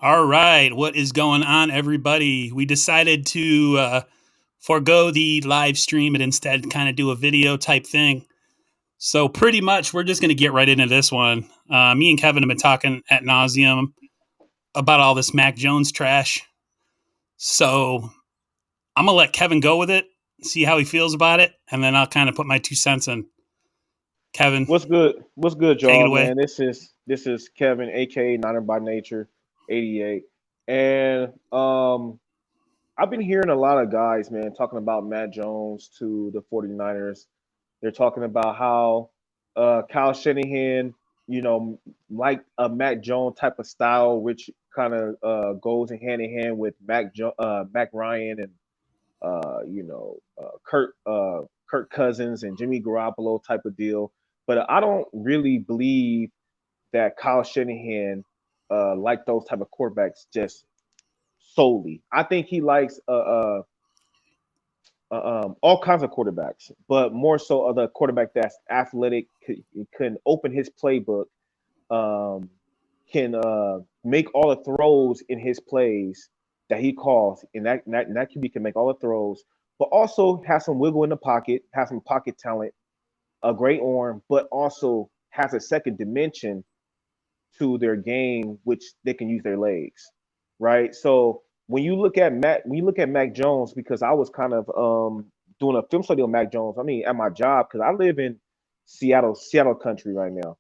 All right, what is going on, everybody? We decided to forego the live stream and instead kind of do a video type thing. So, pretty much, we're just going to get right into this one. Me and Kevin have been talking at nauseum about all this Mac Jones trash. So, I'm going to let Kevin go with it, see how he feels about it, and then I'll kind of put my 2 cents in. Kevin, What's good? What's good, take it y'all, away. man? This is Kevin, aka Niner by Nature, 88. And I've been hearing a lot of guys, man, talking about Matt Jones to the 49ers. They're talking about how Kyle Shanahan, like a Mac Jones type of style, which kind of goes hand in hand with Mac Ryan and Kirk Cousins and Jimmy Garoppolo type of deal. But I don't really believe that Kyle Shanahan like those type of quarterbacks just solely. I think he likes all kinds of quarterbacks, but more so of the quarterback that's athletic, can open his playbook, um, can make all the throws in his plays that he calls, and that QB can make all the throws, but also has some wiggle in the pocket, has some pocket talent, a great arm, but also has a second dimension to their game, which they can use their legs, right? So when you look at Mac Jones, because I was kind of doing a film study on Mac Jones. I mean, at my job, because I live in Seattle country right now,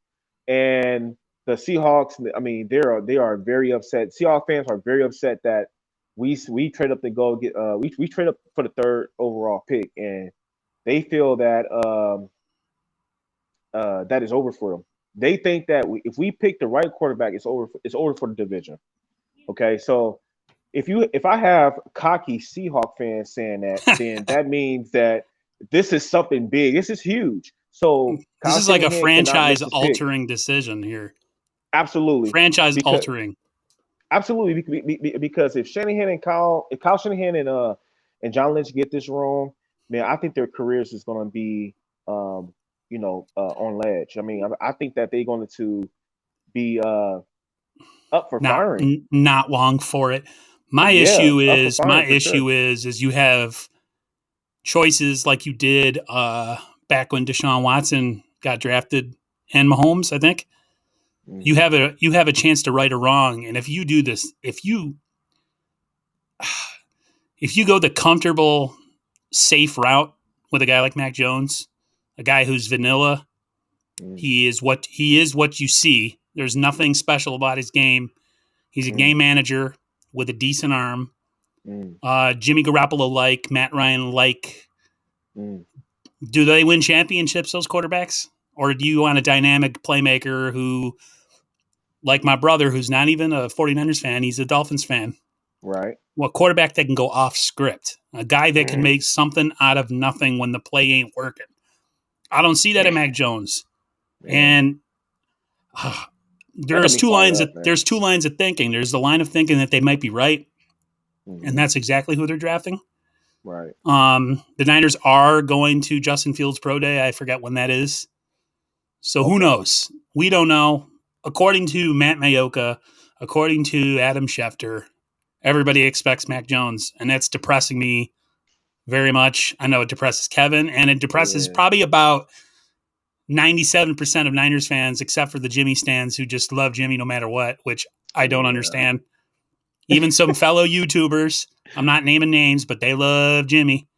and the Seahawks. I mean, they are very upset. Seahawks fans are very upset that we trade up to go get we trade up for the third overall pick, and they feel that that is over for them. They think that if we pick the right quarterback, it's over for the division. Okay, so if I have cocky Seahawk fans saying that, then that means that this is something big. This is huge. So This Kyle is like a Shanahan cannot franchise miss this pick. altering decision here. Absolutely, Franchise because altering. because if Kyle Shanahan and John Lynch get this wrong, man, I think their careers is going to be on ledge. I mean, I think that they're going to be up for not firing. not long for it. My Yeah, issue up for is my firing for issue sure. is you have choices like you did back when Deshaun Watson got drafted and Mahomes. I think you Hmm. have a chance to right or wrong, and if you do this, if you go the comfortable, safe route with a guy like Mac Jones, a guy who's vanilla, Mm, he is what you see. There's nothing special about his game. He's a game mm, manager with a decent arm. mm, Jimmy Garoppolo like, Matt Ryan like. mm. Do they win championships, those quarterbacks? Or do you want a dynamic playmaker who, like my brother, who's not even a 49ers fan, he's a Dolphins fan? Right. What quarterback that can go off script? A guy that can Mm, make something out of nothing when the play ain't working. I don't see that in Mac Jones. man, And that got there's me two fired lines up, of man. there's two lines of thinking. There's the line of thinking that they might be right, and Hmm. that's exactly who they're drafting. Right. The Niners are going to Justin Fields Pro Day. I forget when that is. So who Okay. knows? We don't know. According to Matt Mayoka, according to Adam Schefter, everybody expects Mac Jones, and that's depressing me very much. I know it depresses Kevin, and it depresses Yeah. probably about 97% of Niners fans, except for the Jimmy stands who just love Jimmy no matter what, which I don't Yeah. understand. Even some fellow YouTubers, I'm not naming names, but they love Jimmy.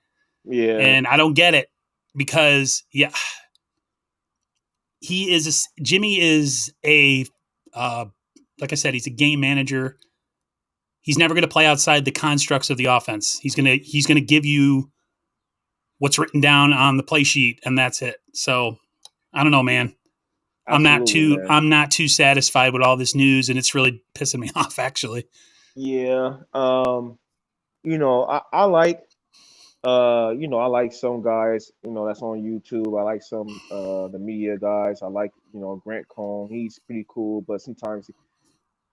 Yeah. And I don't get it because, yeah, Jimmy is uh, like I said, he's a game manager. He's never going to play outside the constructs of the offense. He's gonna give you what's written down on the play sheet, and that's it. So I don't know, man. I'm not Absolutely, too man. I'm not too satisfied with all this news, and it's really pissing me off. Actually, Yeah. I like I like some guys, that's on YouTube. I like some the media guys. I like, Grant Cohn. He's pretty cool, but sometimes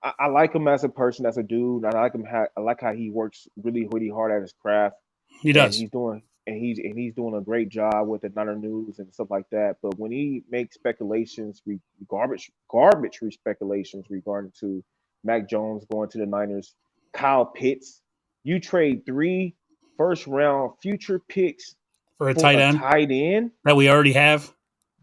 I like him as a person, as a dude. I like how he works really, really hard at his craft, he and does. he's doing a great job with the Niner News and stuff like that. But when he makes speculations, garbage speculations regarding to Mac Jones going to the Niners, Kyle Pitts. You trade 3 first round future picks For a for tight a end tight end. that we already have.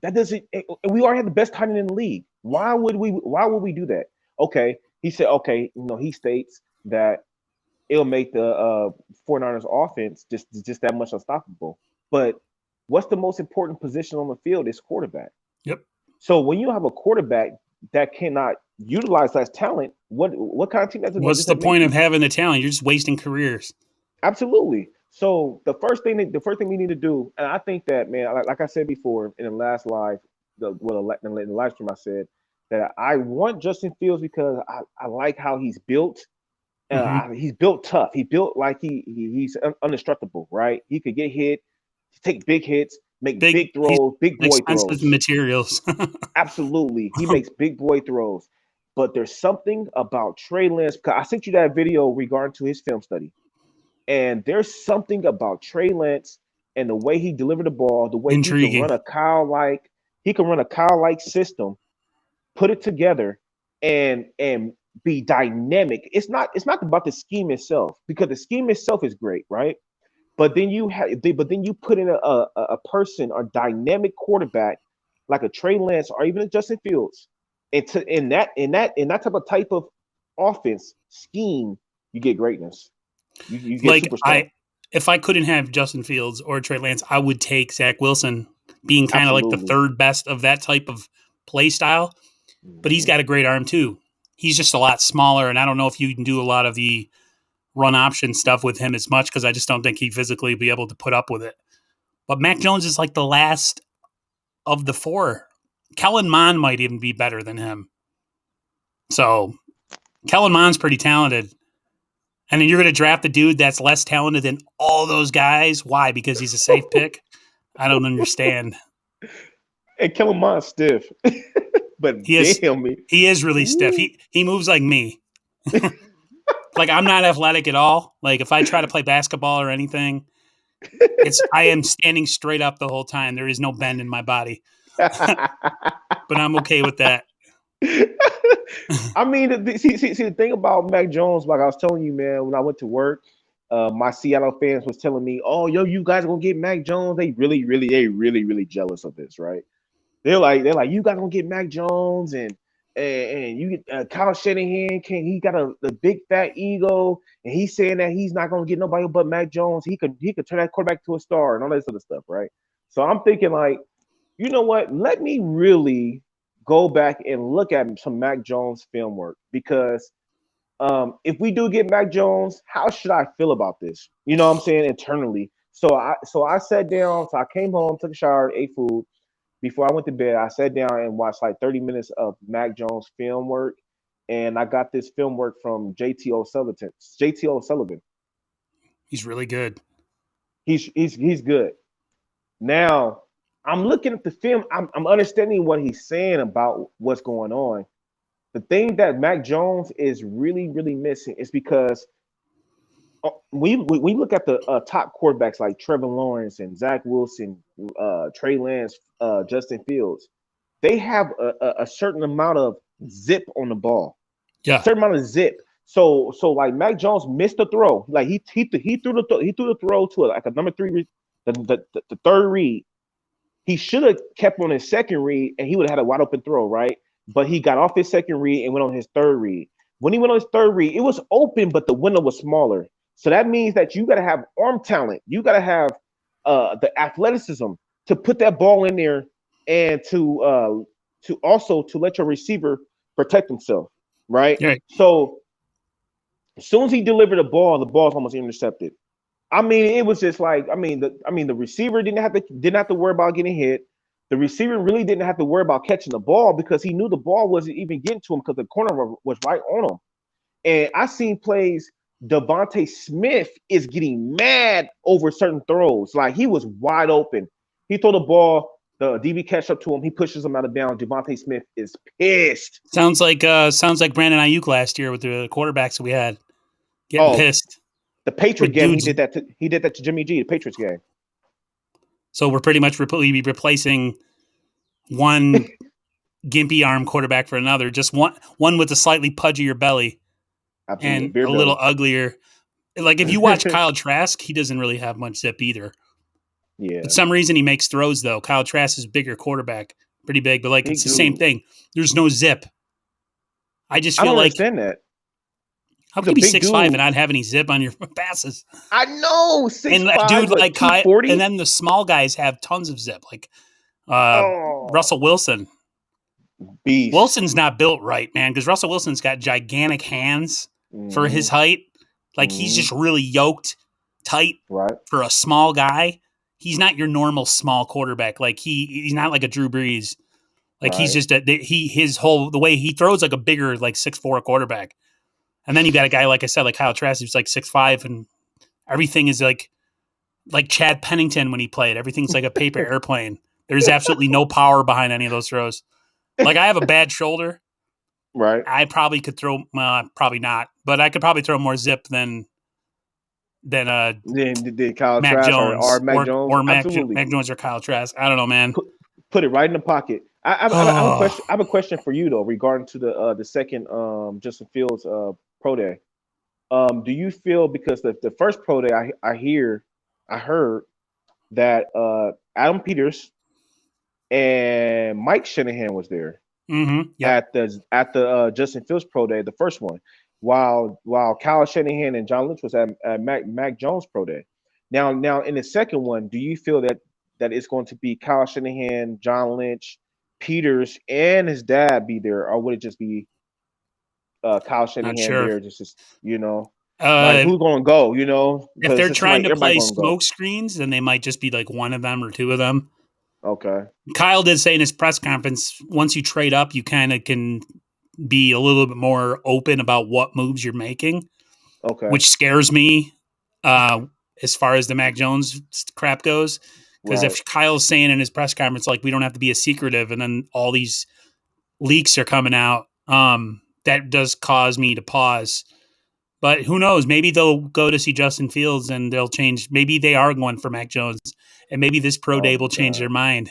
That doesn't. We already have the best tight end in the league. Why would we? Why would we do that? Okay, he said. Okay, he states that it'll make the 49ers offense just that much unstoppable. But what's the most important position on the field is quarterback. Yep. So when you have a quarterback that cannot utilize that talent, what kind of team does What's the that make point of you? having the talent? You're just wasting careers. Absolutely. So the first thing we need to do, and I think that, man, like I said before in the last live, in the live stream, I said that I want Justin Fields because I like how he's built. Hmm. He's built tough. He built like he's indestructible, right? He could get hit, take big hits, make Big. big He's throws, big boy expensive throws. materials. Absolutely, he makes big boy throws. But there's something about Trey Lance. 'Cause I sent you that video regarding to his film study, and there's something about Trey Lance and the way he delivered the ball, the way Intriguing. He can run a Kyle like system, put it together, and be dynamic. It's not about the scheme itself because the scheme itself is great, right? But then you put in a person, a dynamic quarterback like a Trey Lance or even a Justin Fields, in that type of offense scheme, you get greatness. You get Like superstar. if I couldn't have Justin Fields or Trey Lance, I would take Zach Wilson, being kind of like the Absolutely. third best of that type of play style. But he's Hmm. got a great arm too. He's just a lot smaller, and I don't know if you can do a lot of the run option stuff with him as much because I just don't think he physically be able to put up with it. But Mac Jones is like the last of the four. Kellen Mond might even be better than him. So Kellen Mond's pretty talented. And then you're going to draft a dude that's less talented than all those guys. Why? Because he's a safe pick? I don't understand. And Kellen stiff, but He is damn me. he is really stiff. Ooh. He moves like me. Like I'm not athletic at all. Like if I try to play basketball or anything, I am standing straight up the whole time. There is no bend in my body. But I'm okay with that. I mean, see, the thing about Mac Jones, like I was telling you, man, when I went to work, my Seattle fans was telling me, "Oh, yo, you guys are gonna get Mac Jones." They really jealous of this, right? They're like, you guys gonna get Mac Jones and you get Kyle Shanahan. Can he got a big fat ego, and he's saying that he's not gonna get nobody but Mac Jones. He could turn that quarterback to a star and all that sort of stuff, right? So I'm thinking like, you know what? Let me really go back and look at some Mac Jones film work because if we do get Mac Jones, how should I feel about this? You know what I'm saying internally. So I sat down. So I came home, took a shower, ate food. Before I went to bed, I sat down and watched like 30 minutes of Mac Jones film work, and I got this film work from JT O'Sullivan. JT O'Sullivan. He's really good. He's good. Now I'm looking at the film. I'm understanding what he's saying about what's going on. The thing that Mac Jones is really missing is because we look at the top quarterbacks like Trevor Lawrence and Zach Wilson, Trey Lance, Justin Fields. They have a certain amount of zip on the ball, Yeah. certain amount of zip. So like Mac Jones missed the throw. Like he threw the throw to like a number three, the third read. He should have kept on his second read and he would have had a wide open throw, right? But he got off his second read and went on his third read. When he went on his third read, it was open, but the window was smaller. So that means that you got to have arm talent. You got to have the athleticism to put that ball in there and to also to let your receiver protect himself, right? Yeah. So as soon as he delivered the ball's almost intercepted. I mean, it was just like the receiver didn't have to worry about getting hit. The receiver really didn't have to worry about catching the ball because he knew the ball wasn't even getting to him because the corner was right on him. And I seen plays. Devontae Smith is getting mad over certain throws. Like he was wide open. He threw the ball. The DB catch up to him. He pushes him out of bounds. Devontae Smith is pissed. Sounds like Brandon Ayuk last year with the quarterbacks we had getting Oh, pissed the Patriot with game. He dudes. did that. To Jimmy G. The Patriots game. So we're pretty much replacing one gimpy arm quarterback for another. Just one with a slightly pudgier belly Absolutely. and Beer a little belly. uglier. Like if you watch Kyle Trask, he doesn't really have much zip either. For Yeah. some reason, he makes throws though. Kyle Trask is a bigger quarterback, pretty big, but like He it's the same do. thing. There's no zip. I just I feel don't like understand that. how He's can a you be big 6'5" and dude. not have any zip on your passes? I know, six And a five, dude but like Kyle, and 240. then the small guys have tons of zip, like uh, Oh, Russell Wilson. beast. Wilson's not built right, man, because Russell Wilson's got gigantic hands for his Hmm. height. Like he's Hmm. just really yoked tight Right. for a small guy. He's not your normal small quarterback. Like he's not like a Drew Brees. Like he's Right. just his whole the way he throws like a bigger like 6'4" quarterback. And then you got a guy like I said like Kyle Trask who's like 6'5" and everything is like Chad Pennington when he played. Everything's like a paper airplane. There's absolutely no power behind any of those throws. Like I have a bad shoulder. Right. I probably could throw, probably not, but I could probably throw more zip than Then did Kyle Mac Trask or Jones Mac Jones? or Absolutely. Mac Jones or Kyle Trask. I don't know, man. Put it right in the pocket. I have a Oh, question. I have a question for you though, regarding to the second Justin Fields pro day. Do you feel because the first pro day I heard that Adam Peters and Mike Shanahan was there yep, at the Justin Fields pro day, the first one, while Kyle Shanahan and John Lynch was at Mac Jones pro day. Now in the second one, do you feel that it's going to be Kyle Shanahan, John Lynch, Peters, and his dad be there, or would it just be Kyle not Shanahan sure. there? Just you know, like Uh, who's going to go? You know, if because they're it seems like trying to everybody play going to go. smoke screens, then they might just be like one of them or two of them. Okay. Kyle did say in his press conference, once you trade up, you kind of can be a little bit more open about what moves you're making, Okay. which scares me uh, as far as the Mac Jones crap goes. Because Right. if Kyle's saying in his press conference, like, we don't have to be as secretive, and then all these leaks are coming out, that does cause me to pause. But who knows? Maybe they'll go to see Justin Fields and they'll change. Maybe they are going for Mac Jones, and maybe this pro Oh day my will change God. their mind,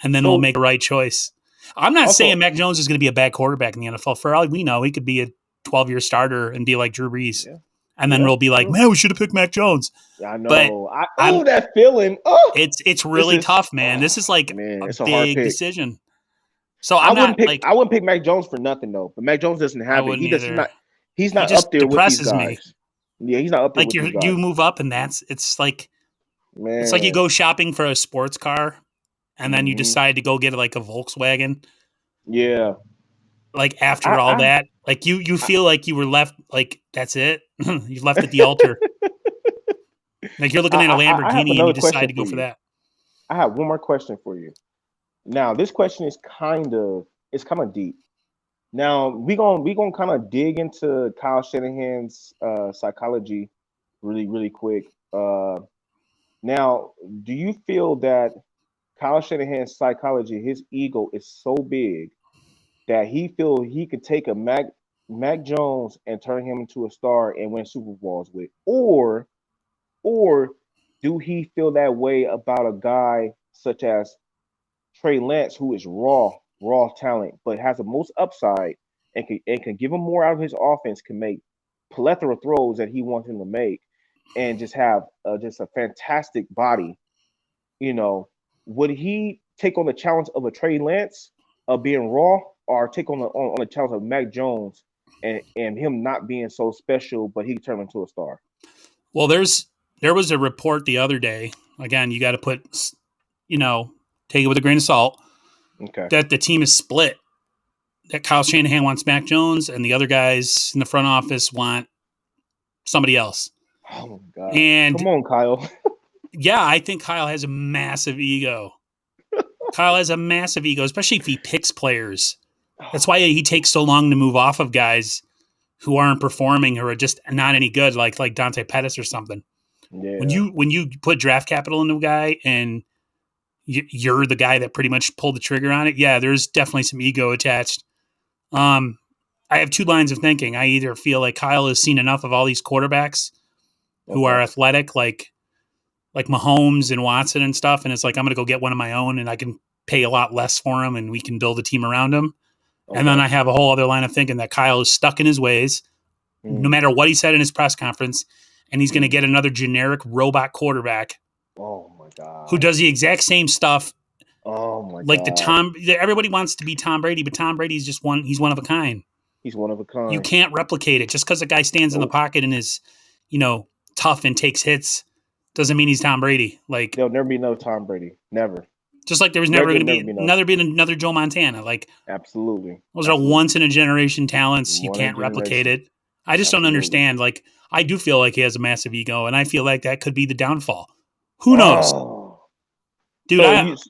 and then we'll So make the right choice. I'm not saying also, Mac Jones is going to be a bad quarterback in the NFL. For all we know, he could be a 12-year starter and be like Drew Brees, yeah, and then yeah, we'll be like, true. man, we should have picked Mac Jones. Yeah, I But know. I'm That feeling. Oh, it's this really is tough, man. This is like man, a it's a hard big pick. decision. So I'm not like I wouldn't pick Mac Jones for nothing though. But Mac Jones doesn't I have it. wouldn't either. He's He not up just there with these depresses me. guys. Yeah, he's not up there Like with these you guys. move up, and it's like you Man. go shopping for a sports car, and then you Hmm. decide to go get like a Volkswagen. Yeah. Like after all I, that, like you I feel like you were left like that's it. You left at the altar. Like you're looking at a I have Lamborghini and you another decide question to go for for you. that. I have one more question for you. Now, this question is it's kind of deep. Now we gonna kind of dig into Kyle Shanahan's psychology really quick. Now, do you feel that Kyle Shanahan's psychology, his ego is so big that he feel he could take a Mac Jones and turn him into a star and win Super Bowls with, or do he feel that way about a guy such as Trey Lance, who is raw talent, but has the most upside and can give him more out of his offense, can make plethora of throws that he wants him to make, and just have just a fantastic body. You know, would he take on the challenge of a Trey Lance of being raw, or take on the challenge of Mac Jones and him not being so special, but he turned into a star? Well, there was a report the other day. Again, you got to put you know take it with a grain of salt Okay. that the team is split. That Kyle Shanahan wants Mac Jones, and the other guys in the front office want somebody else. Oh my God! And Come on, Kyle. yeah, I think Kyle has a massive ego. Kyle has a massive ego, especially if he picks players. That's why he takes so long to move off of guys who aren't performing or are just not any good, like Dante Pettis or something. Yeah. When you put draft capital into a guy and you're the guy that pretty much pulled the trigger on it, yeah, there's definitely some ego attached. Um, I have two lines of thinking. I either feel like Kyle has seen enough of all these quarterbacks who Okay. are athletic, like Mahomes and Watson and stuff, and it's like I'm going to go get one of my own, and I can pay a lot less for him and we can build a team around him. And then Okay. I have a whole other line of thinking that Kyle is stuck in his ways, no Mm, matter what he said in his press conference, and he's going to mm. get another generic robot quarterback Oh my who God. does the exact same stuff Oh my like the God. Tom. Everybody wants to be Tom Brady, but Tom Brady's just one. He's one of a kind. He's one of a You kind. can't replicate it just because a guy stands in the Nope. pocket and is, tough and takes hits doesn't mean he's Tom Brady. Like There'll never be no Tom Brady. Never. just like there was There never going will to never be be no. another Joe Montana. Like Absolutely. those are Absolutely. once in a generation talents. You One in a can't replicate generation. it. I just don't Absolutely. understand. Like I do feel like he has a massive ego, and I feel like that could be the downfall. Who knows, Oh. dude?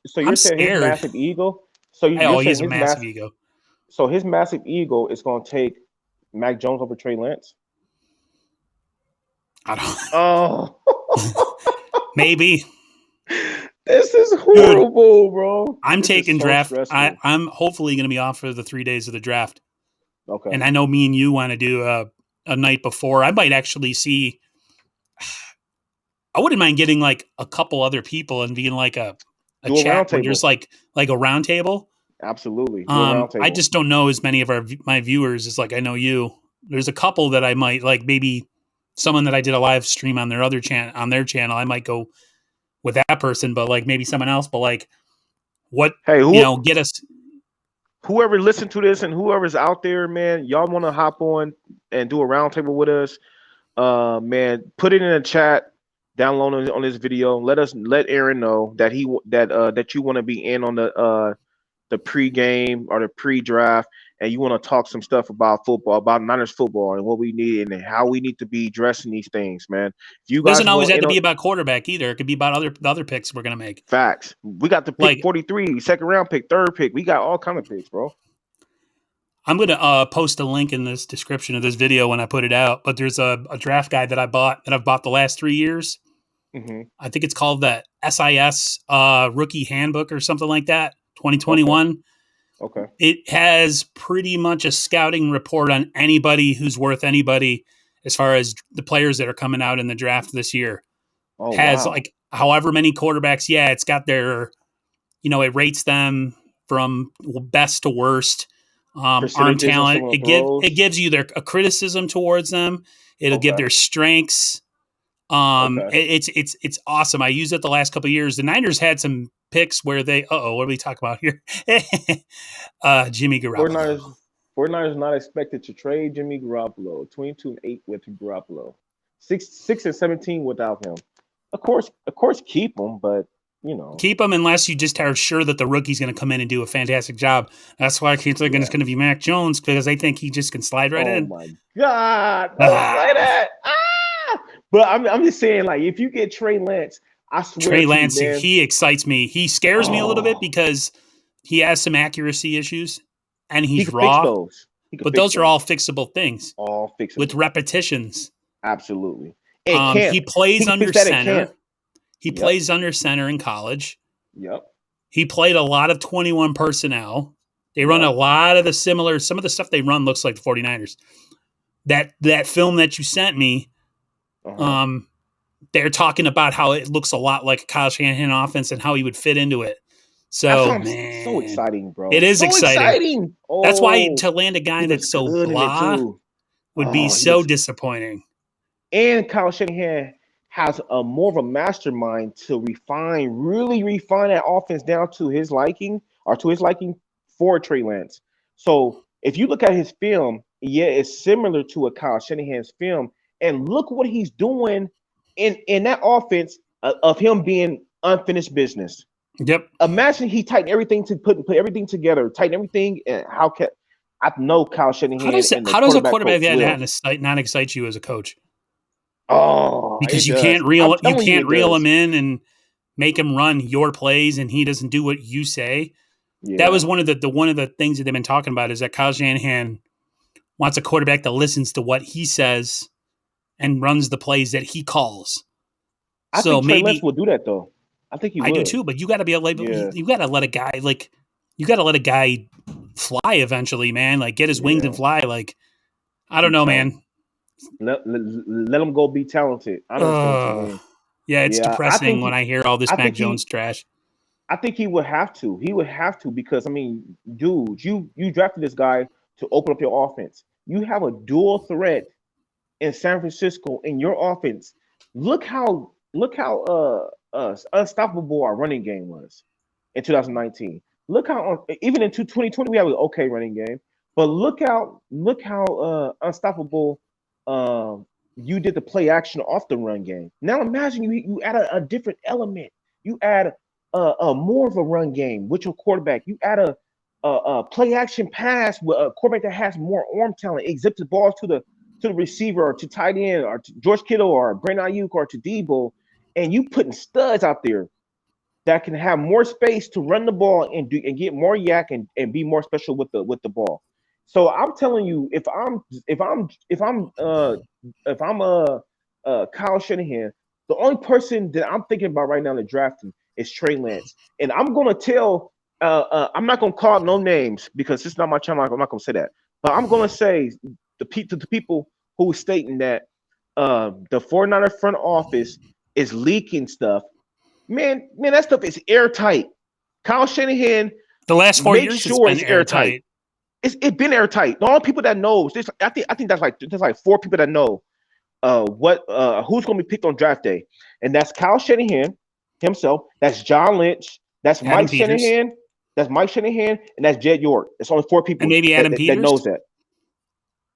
So you're I'm saying his scared. massive ego? So you're Oh, he saying has a massive ego. his massive ego is going to take Mac Jones over Trey Lance? I don't. Oh. Maybe, This is dude. horrible, bro. I'm This is taking so draft. stressful. I'm hopefully going to be off for the 3 days of the draft, Okay. and I know me and you want to do a night before. I might actually see. I wouldn't mind getting like a couple other people and being like a Do a chat round where there's table. like a round table. Absolutely. Do a round I table. just don't know as many of my viewers as like I know you. There's a couple that I might like, maybe someone that I did a live stream on their channel. I might go with that person, but like maybe someone else. But like what Hey, get us. whoever listened to this and whoever's out there, man, y'all want to hop on and do a round table with us? Man, put it in the chat download on this video. Let Aaron know that that you want to be in on the pregame or the pre-draft, and you want to talk some stuff about football, about Niners football, and what we need and how we need to be dressing these things, man. If you guys Doesn't always want have in to on be about quarterback either. It could be about the other picks we're gonna make. facts, we got the pick Like 43, second round pick, third pick. We got all kind of picks, bro. I'm gonna post a link in this description of this video when I put it out. But there's a draft guide that I've bought the last 3 years. Mm-hmm. I think it's called the SIS Rookie Handbook or something like that. Okay. 2021. Okay. It has pretty much a scouting report on anybody who's worth anybody as far as the players that are coming out in the draft this year. Oh Has wow. like however many quarterbacks. Yeah, it's got their, it rates them from best to worst. Arm Percentages on some talent. of the It throws. gives you a criticism towards them. It'll give Okay. their strengths. Okay. It's awesome. I used it the last couple of years. The Niners had some picks where they. What are we talking about here? Jimmy Garoppolo. 49ers, 49ers not expected to trade Jimmy Garoppolo. 22-8 with Garoppolo. 6-17 without him. Of course, keep him, but you know, Keep him unless you just are sure that the rookie's going to come in and do a fantastic job. That's why I keep thinking it's yeah. going to be Mac Jones because I think he just can slide right Oh in. my God! Don't say Ah, that. Ah! But I'm just saying, like, if you get Trey Lance, I swear Trey to you, Lance, man. he excites me. He scares me a little bit Oh, because he has some accuracy issues and he he's could fix raw, those. He could but fix those are all those. fixable things All with fixable. repetitions. Absolutely. At camp, He he plays can under fix that at camp. center. He Yep. plays under center in college. Yep. He played a lot of 21 personnel. They run a Yep. lot of some of the stuff they run looks like the 49ers. That film that you sent me, Uh huh. um, they're talking about how it looks a lot like a Kyle Shanahan offense and how he would fit into it. That's So, what so man, exciting, bro. it is So exciting. exciting. That's why Oh, to land a he guy looks that's so good in it blah too. would be Oh, he so looks. disappointing. And Kyle Shanahan has a more of a mastermind to really refine that offense down to his liking or to his liking for Trey Lance. So if you look at his film, yeah, it's similar to a Kyle Shanahan's film. And look what he's doing in that offense of him being unfinished business. Yep. Imagine he tightened everything to put everything together, tighten everything. And how can I know Kyle Shanahan and the How does a quarterback quarterback coach will? not excite you as a coach? Oh, Because it does. I'm you telling you, can't it reel him does. in and make him run your plays and he doesn't do what you say. That was Yeah, one of the things that they've been talking about is that Kyle Shanahan wants a quarterback that listens to what he says and runs the plays that he calls. I So think Trey Lance maybe will do that though. I think he I do would. too, but you got to be able Yeah, you got to let a guy fly eventually, man. Like get his wings and yeah. fly. Like I don't Be know, talented. man. Let him go be talented. I understand what you Uh, mean. yeah, it's Yeah, I depressing think when I hear all this I Mac think Jones he trash. I think he would have to. He would have to because I mean, dude, you drafted this guy to open up your offense. You have a dual threat in San Francisco in your offense. Look how unstoppable our running game was in 2019. Look how even in 2020 we have an okay running game, but look how unstoppable um, you did the play action off the run game. Now imagine you add a different element. You add a more of a run game with your quarterback. You add a play action pass with a quarterback that has more arm talent. It zips the balls to the receiver or to tight end or to George Kittle or Brandon Ayuk or to Debo, and you putting studs out there that can have more space to run the ball and get more yak and be more special with the ball. So I'm telling you, if I'm Kyle Shanahan, the only person that I'm thinking about right now in the drafting is Trey Lance, and I'm gonna tell. I'm not gonna call no names because it's not my channel. I'm not gonna say that, but I'm gonna say the people who are stating that the 49er front office is leaking stuff. Man, that stuff is airtight. Kyle Shanahan The last 4 makes years, it's sure been it's airtight. airtight. It's been airtight. The only people that knows this, I think there's like four people that know what who's going to be picked on draft day, and that's Kyle Shanahan himself. That's John Lynch. That's Adam Mike Peters. Shanahan. That's Mike Shanahan, and that's Jed York. It's only four And people maybe that Adam that Peters. knows that.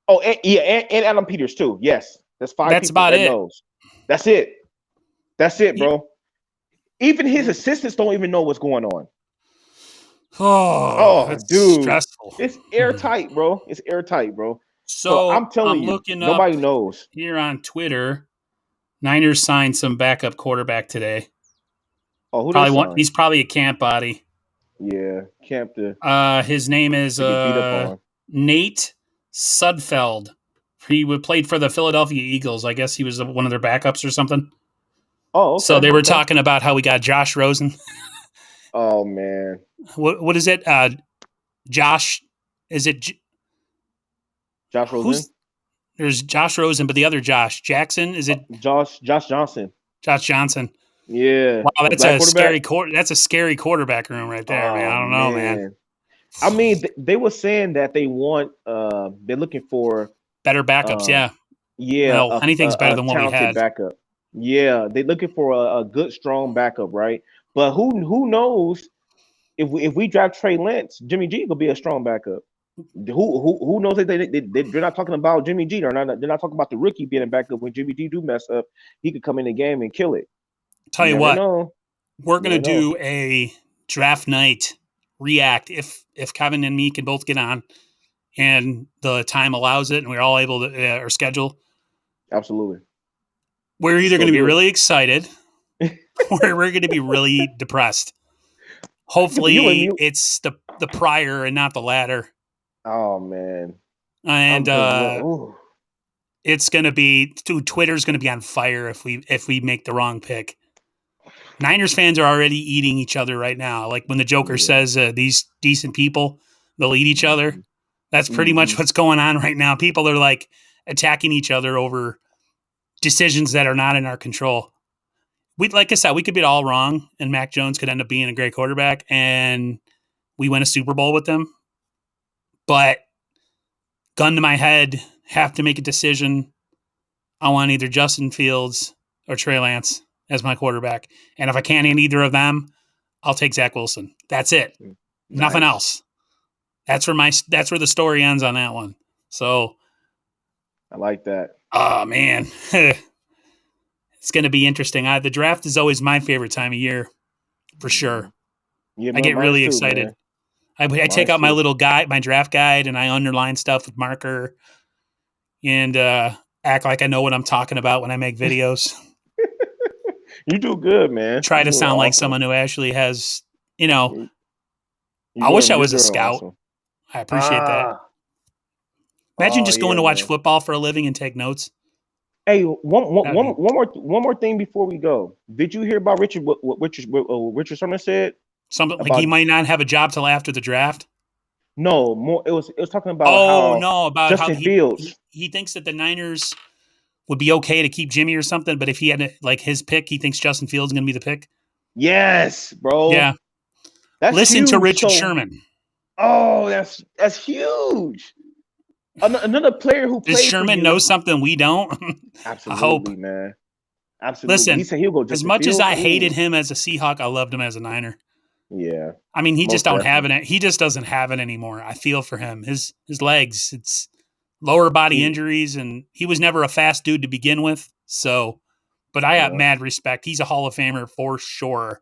Oh, and Adam Peters too. Yes, that's five That's people about that it. knows. That's it. That's it, He- bro. Even his assistants don't even know what's going on. oh, Oh, it's dude, stressful. it's airtight, bro. It's airtight, bro. So So I'm telling I'm you, looking up nobody knows. here on Twitter. Niners signed some backup quarterback today. Oh, who they Probably one. signed? He's probably a camp body. Yeah, Camp His name is to get beat up on. Nate Sudfeld. He played for the Philadelphia Eagles. I guess he was one of their backups or something. Oh, So okay, they were okay. talking about how we got Josh Rosen. Oh man, What is it? Josh? Is it Josh Rosen, who's? There's Josh Rosen, but the other Josh Jackson. Is it Josh Johnson. Josh Johnson? Yeah, Wow, the that's black a quarterback. scary That's a scary quarterback room right there, man. Oh I don't know, man. man. I mean, they were saying that they're looking for Better backups, um yeah. yeah, Well, anything's better a than what we talented had. backup. Yeah, they're looking for a good, strong backup, right? But who knows if we draft Trey Lance, Jimmy G could be a strong backup. Who knows that they're not talking about Jimmy G, or not? They're not talking about the rookie being a backup when Jimmy G do mess up. He could come in the game and kill it. Tell You you never what, know. we're You gonna never know. do a draft night react if Kevin and me can both get on and the time allows it and we're all able to our schedule. Absolutely. We're Let's either go going to be do really excited or we're going to be really depressed. it. You and Hopefully, me. it's the prior and not the latter. Oh man. And I'm because ooh, it's going to be, dude, Twitter's going to be on fire if we make the wrong pick. Niners fans are already eating each other right now. Like when the Joker yeah. says these decent people, they'll eat each other. Mm-hmm. That's pretty much Mm-hmm. what's going on right now. People are like attacking each other over decisions that are not in our control. Like I said, we could be all wrong, and Mac Jones could end up being a great quarterback, and we win a Super Bowl with them. But gun to my head, have to make a decision. I want either Justin Fields or Trey Lance as my quarterback, and if I can't hit either of them, I'll take Zach Wilson. That's it. Nothing Nice. else. That's where the story ends on that one. So, I like that. oh man, it's going to be interesting. The draft is always my favorite time of year for Mm-hmm. sure. Yeah, I get mine's really too, excited. man. I take Mine's out my too. little guide, my draft guide, and I underline stuff with marker and act like I know what I'm talking about when I make videos. You do good, man. Try You're to doing sound like awesome. someone who actually has, you know, You- I wish I You're was a doing scout. awesome. I appreciate that. Ah, Imagine oh just going yeah, to watch man. football for a living and take notes. Hey, one, one, That'd one, be one more thing before we go. Did you hear about Richard? What Richard Sherman said something like he about? might not have a job till after the draft. No, more. It was talking about Oh how no, about how Justin Fields. he thinks that the Niners would be okay to keep Jimmy or something, but if he had like his pick, he thinks Justin Fields is going to be the pick. Yes, Yeah, bro. That's Listen to huge. Richard So, Sherman. oh, that's huge. Another player who Does played for Sherman know you. something we don't? I hope. Absolutely, man. Absolutely. He Listen, said he'll go as Justin much as Fields. I hated Ooh, him as a Seahawk, I loved him as a Niner. yeah, I mean, he just most don't have definitely. it. He just doesn't have it anymore. I feel for him. His legs, it's lower body He, injuries, and he was never a fast dude to begin with. So, but I got yeah, mad respect. He's a Hall of Famer for sure.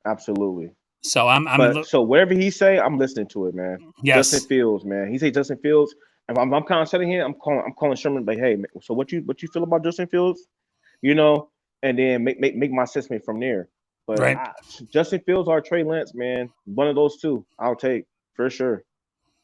absolutely. So I'm But so whatever he say, I'm listening to it, man. Justin yes, Fields, man. He say Justin Fields. If I'm kind of sitting here, I'm calling Sherman like, hey, man, so what you feel about Justin Fields? You know, and then make my assessment from there. But right. Justin Fields or Trey Lance, man, one of those two, I'll take for sure.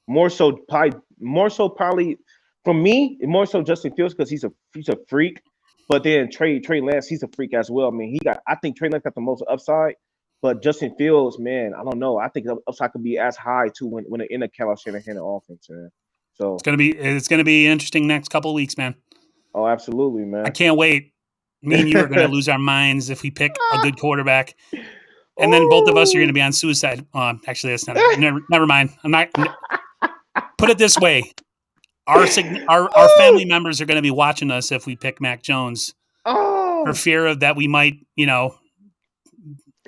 More so probably for me, more so Justin Fields because he's a freak. But then Trey Lance, he's a freak as well. I mean, I think Trey Lance got the most upside, but Justin Fields, man, I don't know. I think the upside could be as high too when they're in the Kyle Shanahan offense, man. So, It's gonna be interesting next couple of weeks, man. oh, absolutely, I man. can't wait. Me and you are going to lose our minds if we pick a good quarterback, and then both of us are going to Oh, be on suicide. Actually, that's not. Never mind. I'm not. Put it this way: our family members are going to be watching us if we pick Mac Jones for oh. fear of that we might,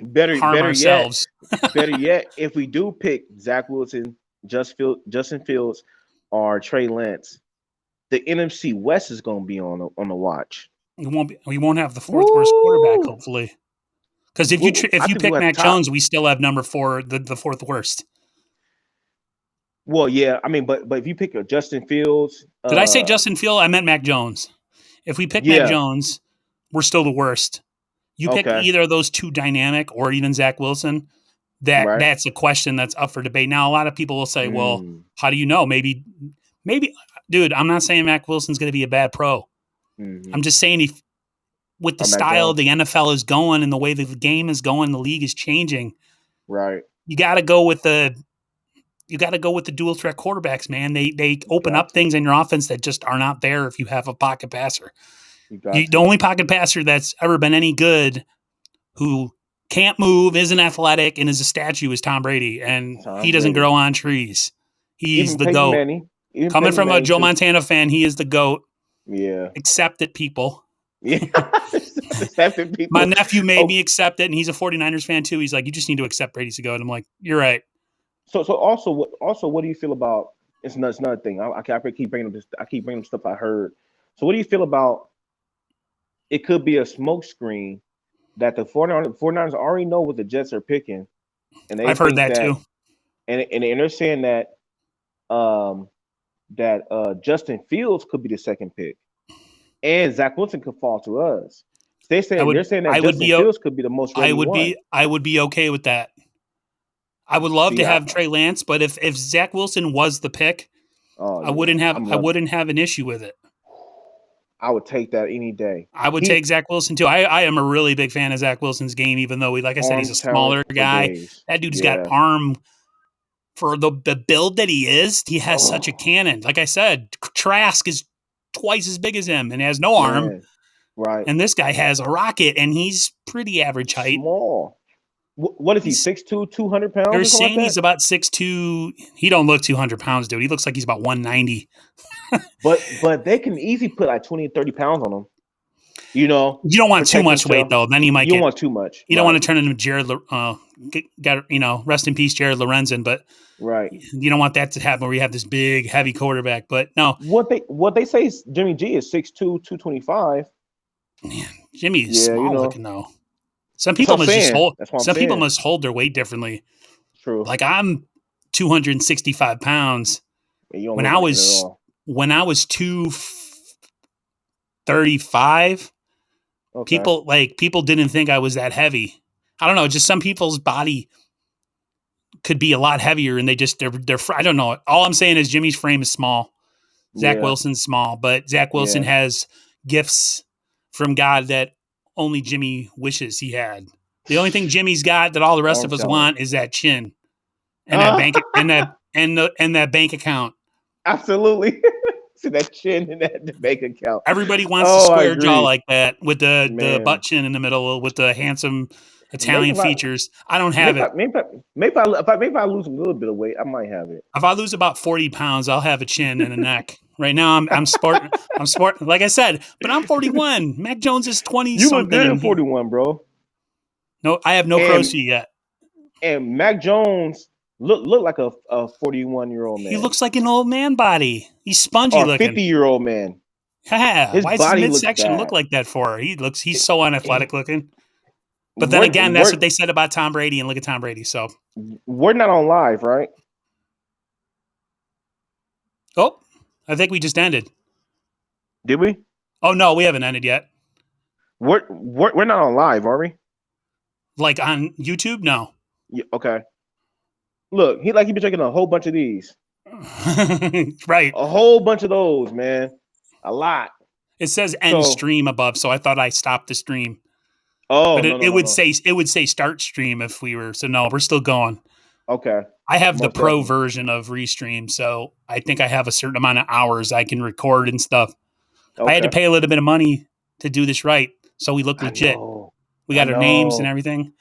Better, harm better yet, ourselves. better yet, if we do pick Zach Wilson, Justin Fields, or Trey Lance, the NFC West is going to be on the watch. We won't have the fourth worst quarterback, Woo! hopefully. Because if I you think we pick got Mac top. Jones, we still have number four, the fourth worst. Well, yeah, I mean, but if you pick a Justin Fields, Did I say Justin Field? I meant Mac Jones. If we pick Mac yeah, Jones, we're still the worst. You pick okay, either of those two dynamic or even Zach Wilson, right, that's a question that's up for debate. Now, a lot of people will say, well, mm, how do you know? Maybe, dude, I'm not saying Mac Wilson's going to be a bad pro. mm-hmm. I'm just saying if with the Or Mac style the Jones, NFL is going and the way that the game is going, the league is changing. right? You got to go with the dual threat quarterbacks, man. They You open got up to, things in your offense that just are not there if you have a pocket passer. you got The to. only pocket passer that's ever been any good who can't move, isn't athletic, and is a statue is Tom Brady, and he Tom doesn't Brady, grow on trees. He's even the Peyton GOAT. Manning, even Coming Peyton from a Manning Joe too. Montana fan, he is the GOAT. Yeah, Accept it, people. yeah. The seven My people. nephew made me Oh, accept it, and he's a 49ers fan too. He's like, you just need to accept Brady's the GOAT. I'm like, you're right. so what do you feel about? It's another thing. I keep bringing up this. I keep bringing up stuff I heard. So what do you feel about? It could be a smokescreen that the 49ers already know what the Jets are picking, and they I've heard think that that, too. and they're saying that um Justin Fields could be the second pick, and Zach Wilson could fall to us. I They're would, saying that I would Justin be, Fields could be the most ready one. I would be okay with that. I would love See, to have Trey Lance, but if Zach Wilson was the pick, oh yeah, I'm I loving. wouldn't have an issue with it. I would take that any day. I would He take Zach Wilson too. I am a really big fan of Zach Wilson's game, even though like I said, he's arm a talent smaller for guy. days. That dude's got Yeah. arm for the build that he is. He has such a Oh cannon. Like I said, Trask is twice as big as him and has no arm. man, right. And this guy has a rocket, and he's pretty average height. Small. What is he? He's 6'2", 200 pounds they're or something like saying that. he's about 6'2". He don't look 200 pounds, dude. He looks like he's about 190. But they can easily put like 20 30 pounds on him. You know, You don't want too protect much weight himself. though. Then you might You don't get. want too much, You don't right? want to turn into Jared. Rest in peace, Jared Lorenzen. But Right. you don't want that to happen where you have this big, heavy quarterback. But no, What they say is Jimmy G is 6'2", 225. man, Jimmy is Yeah, you small know. looking though. That's what I'm saying. That's what I'm Some people saying. must hold their weight differently. True. Like I'm 265 pounds. And you don't When look I like it at was all. 235, Okay. people didn't think I was that heavy. I don't know. Just some people's body could be a lot heavier, and they're. I don't know. All I'm saying is Jimmy's frame is small. Zach Yeah. Wilson's small, but Zach Wilson Yeah. has gifts from God that only Jimmy wishes he had. The only thing Jimmy's got that all the rest Arm of us talent. want is that chin and that bank and that bank account. Absolutely. See that chin in that bank account. Everybody wants a Oh, I square jaw agree, like that with the butt man. chin in the middle with the handsome. maybe Italian if I features. I don't have maybe it. I, maybe I, maybe if I lose a little bit of weight, I might have it. If I lose about 40 pounds, I'll have a chin and a neck. Right now, I'm sport. I'm sport. Like I said, but I'm 41. Mac Jones is 20 You look something, good at and 41, bro. no, I have no pros And feet yet. Mac Jones look like a 41-year-old He man looks like an old man body. He's spongy or a looking. 50-year-old man. Yeah, His why does his body looks midsection look bad. like that for? He's so unathletic looking. But then again, that's what We're they said about Tom Brady, and look at Tom Brady. So, we're not on live, right? oh, I think we just ended. Did we? Oh no, we haven't ended yet. We're not on live, are we? Like on YouTube, no. Yeah, okay. Look, he been drinking a whole bunch of these, Right. a whole bunch of those, man, a lot. It says end So, stream above, so I thought I stopped the stream. oh But no no it no would no. say start stream if we were. So no, we're still going. Okay, I have the most pro definitely. version of Restream, so I think I have a certain amount of hours I can record and stuff. I had to Okay, pay a little bit of money to do this right, so we look I legit. know, We I got our names and know. everything.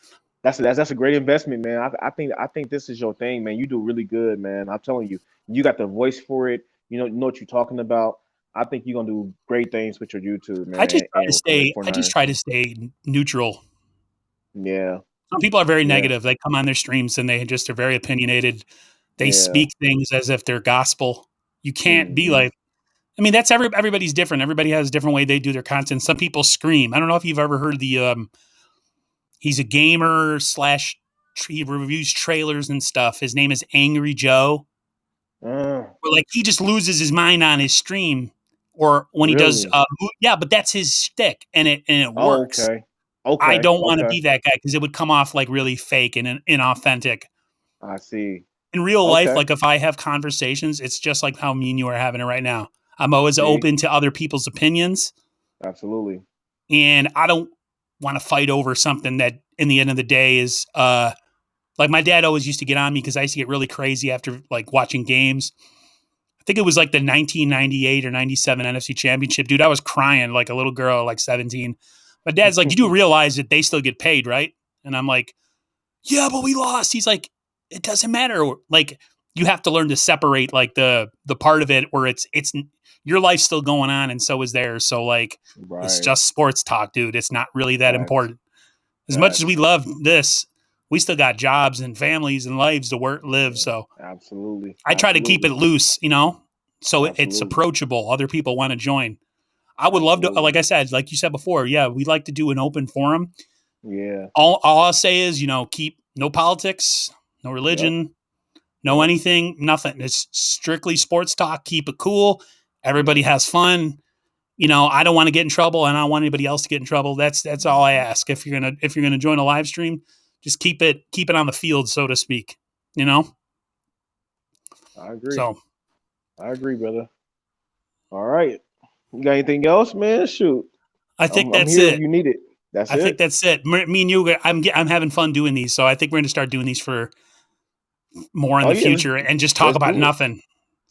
That's a great investment, man. I think this is your thing, man. You do really good, man. I'm telling you, you got the voice for it. You know what you're talking about. I think you're gonna do great things with your YouTube, man, and with the I just 49ers. try to stay neutral. Yeah, Some people are very yeah, negative. They come on their streams and they just are very opinionated. They yeah. speak things as if they're gospel. You can't be Hmm. like, I mean, that's everybody's different. Everybody has a different way they do their content. Some people scream. I don't know if you've ever heard the he's a gamer slash he reviews trailers and stuff. His name is Angry Joe. Uh, Or like he just loses his mind on his stream or when he does really? yeah, but that's his shtick and it Oh, works. okay, I okay, don't want to okay. be that guy because it would come off like really fake and inauthentic. I see. In real life, Okay, like if I have conversations, it's just like how me and you are having it right now. I'm always see, open to other people's opinions, absolutely. and I don't want to fight over something that, in the end of the day, is like my dad always used to get on me because I used to get really crazy after like watching games. I think it was like the 1998 or 97 NFC Championship, dude. I was crying like a little girl, like 17. My dad's like, "You do realize that they still get paid, right?" And I'm like, yeah, but we lost. He's like, it doesn't matter. Like you have to learn to separate like the part of it where it's your life's still going on and so is theirs. So like it's Right. just sports talk, dude. It's not really that Facts. important. As much as we Facts. love this, we still got jobs and families and lives to work live. Yeah. So Absolutely. I try to keep it Absolutely. loose, so it's Absolutely. approachable. Other people want to join. I would love to, Absolutely. like I said, like you said before, yeah, we'd like to do an open forum. Yeah. All I'll say is, keep no politics, no Yep. religion, no Yep. anything, nothing. It's strictly sports talk. Keep it cool. Everybody Yeah. has fun. I don't want to get in trouble, and I don't want anybody else to get in trouble. That's all I Hmm. ask. If you're gonna join a live stream, just keep it on the field, so to speak. You know. I agree. So I agree, brother. All right. You got anything else, man? Shoot. I think I'm that's here if it. you need it. That's I think it. that's it. Me and you, I'm having fun doing these, so I think we're gonna start doing these for more in Oh the yeah, future and just talk let's about do it. nothing.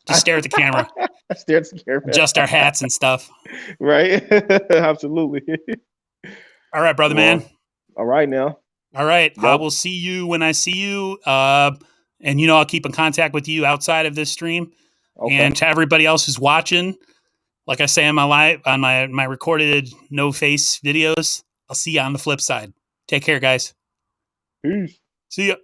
Just stare at the camera, I stared at the camera. adjust our hats and stuff. Right? Absolutely. All right, brother man. Well, all right now. All right. I Yep. will see you when I see you. And I'll keep in contact with you outside of this stream. Okay. And to everybody else who's watching, like I say on my recorded no face videos, I'll see you on the flip side. Take care, guys. Peace. See ya.